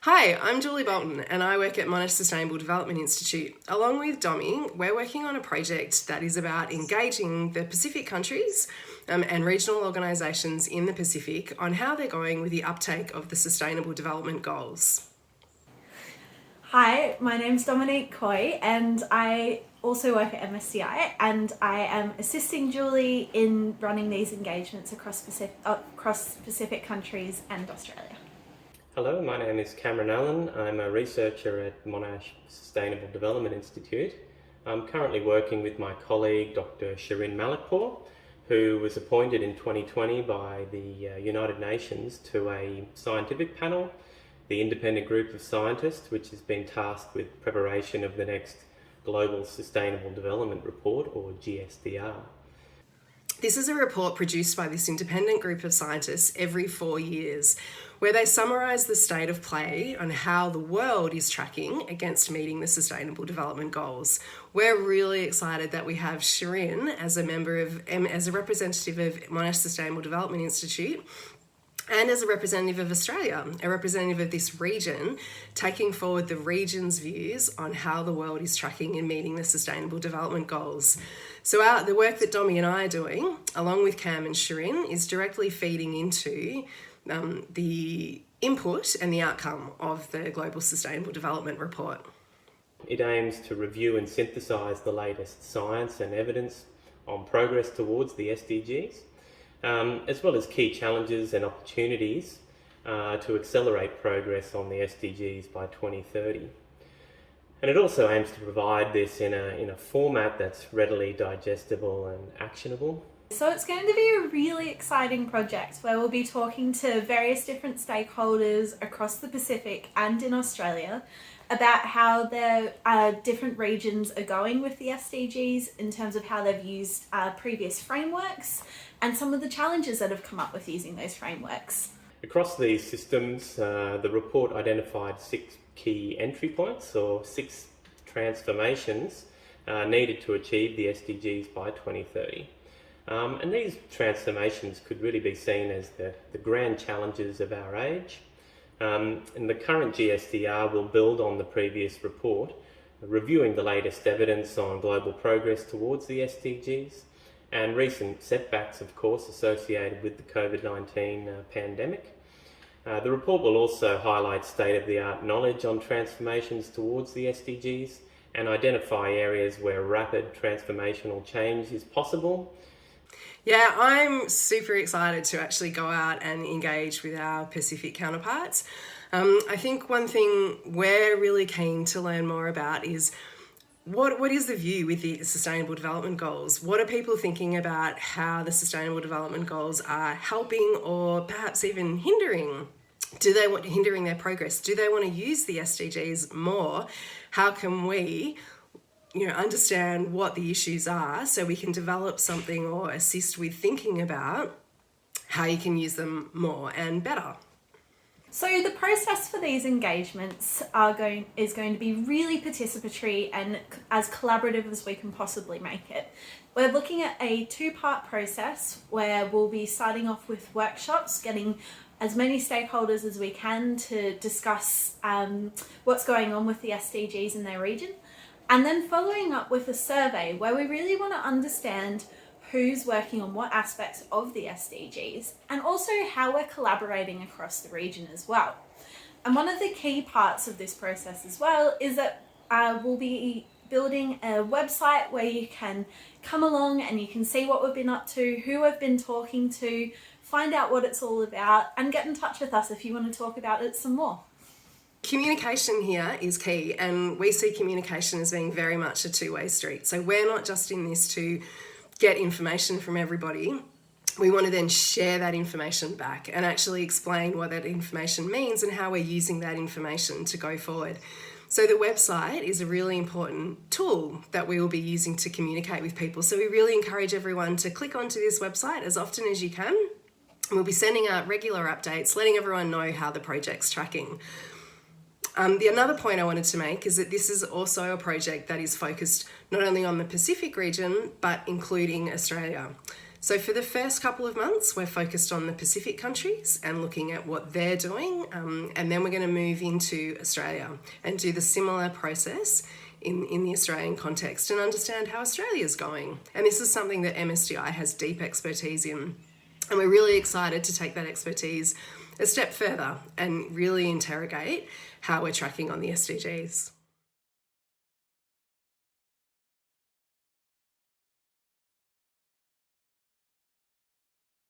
Hi, I'm Julie Boulton and I work at Monash Sustainable Development Institute. Along with Domi, we're working on a project that is about engaging the Pacific countries and regional organisations in the Pacific on how they're going with the uptake of the Sustainable Development Goals. Hi, my name's Dominique Coy and I also work at MSCI and I am assisting Julie in running these engagements across Pacific countries and Australia. Hello, my name is Cameron Allen. I'm a researcher at Monash Sustainable Development Institute. I'm currently working with my colleague Dr. Shirin Malikpour, who was appointed in 2020 by the United Nations to a scientific panel, the independent group of scientists which has been tasked with preparation of the next Global Sustainable Development Report, or GSDR. This is a report produced by this independent group of scientists every 4 years, where they summarise the state of play on how the world is tracking against meeting the Sustainable Development Goals. We're really excited that we have Shirin as a representative of Monash Sustainable Development Institute, and as a representative of Australia, a representative of this region, taking forward the region's views on how the world is tracking in meeting the Sustainable Development Goals. So the work that Domi and I are doing, along with Cam and Shirin, is directly feeding into the input and the outcome of the Global Sustainable Development Report. It aims to review and synthesise the latest science and evidence on progress towards the SDGs, as well as key challenges and opportunities to accelerate progress on the SDGs by 2030. And it also aims to provide this in a format that's readily digestible and actionable. So it's going to be a really exciting project where we'll be talking to various different stakeholders across the Pacific and in Australia about how their different regions are going with the SDGs in terms of how they've used previous frameworks and some of the challenges that have come up with using those frameworks. Across these systems, the report identified 6 key entry points, or 6 transformations needed to achieve the SDGs by 2030. And these transformations could really be seen as the grand challenges of our age. And the current GSDR will build on the previous report, reviewing the latest evidence on global progress towards the SDGs and recent setbacks, of course, associated with the COVID-19 pandemic. The report will also highlight state-of-the-art knowledge on transformations towards the SDGs and identify areas where rapid transformational change is possible. Yeah, I'm super excited to actually go out and engage with our Pacific counterparts. I think one thing we're really keen to learn more about is what is the view with the Sustainable Development Goals? What are people thinking about how the Sustainable Development Goals are helping or perhaps even hindering? Hindering their progress? Do they want to use the SDGs more? How can we understand what the issues are so we can develop something or assist with thinking about how you can use them more and better? So the process for these engagements is going to be really participatory and as collaborative as we can possibly make it. We're looking at a 2-part process where we'll be starting off with workshops, getting as many stakeholders as we can to discuss what's going on with the SDGs in their region, and then following up with a survey where we really want to understand who's working on what aspects of the SDGs and also how we're collaborating across the region as well. And one of the key parts of this process as well is that we'll be building a website where you can come along and you can see what we've been up to, who we've been talking to, find out what it's all about, and get in touch with us if you want to talk about it some more. Communication here is key, and we see communication as being very much a two-way street. So we're not just in this to get information from everybody. We want to then share that information back and actually explain what that information means and how we're using that information to go forward. So the website is a really important tool that we will be using to communicate with people. So we really encourage everyone to click onto this website as often as you can. We'll be sending out regular updates, letting everyone know how the project's tracking. Another point I wanted to make is that this is also a project that is focused not only on the Pacific region, but including Australia. So for the first couple of months, we're focused on the Pacific countries and looking at what they're doing. And then we're going to move into Australia and do the similar process in the Australian context and understand how Australia's going. And this is something that MSDI has deep expertise in. And we're really excited to take that expertise a step further and really interrogate how we're tracking on the SDGs.